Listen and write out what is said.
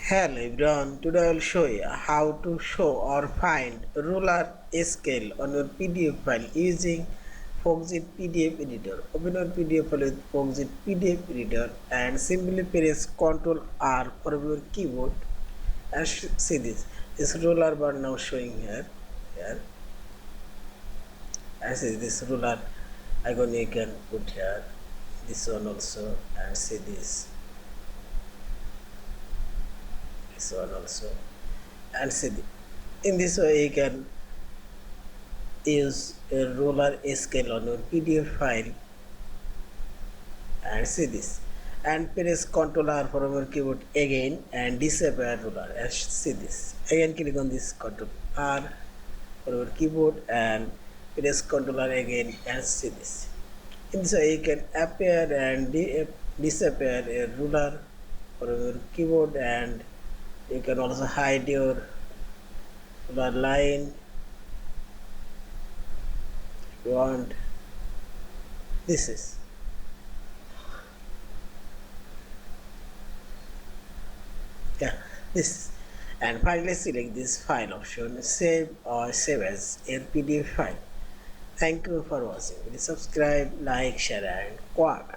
Hello everyone, today I will show you how to show or find ruler scale on your PDF file using Foxit PDF Editor. Open your PDF file with Foxit PDF Editor and simply press Ctrl R from your keyboard and see this ruler bar now showing here and see this ruler icon you can put here, this one also, and see this one also, and see in this way you can use a ruler scale on your PDF file and see this, and press Ctrl R from your keyboard again and disappear ruler and see this. Again click on this Ctrl R from your keyboard and press Ctrl R again and see this. In this way you can appear and disappear a ruler from your keyboard, and you can also hide your ruler line if you want. This is this, and finally select this file option, save or save as a PDF file. Thank you for watching. Please subscribe, like, share and comment.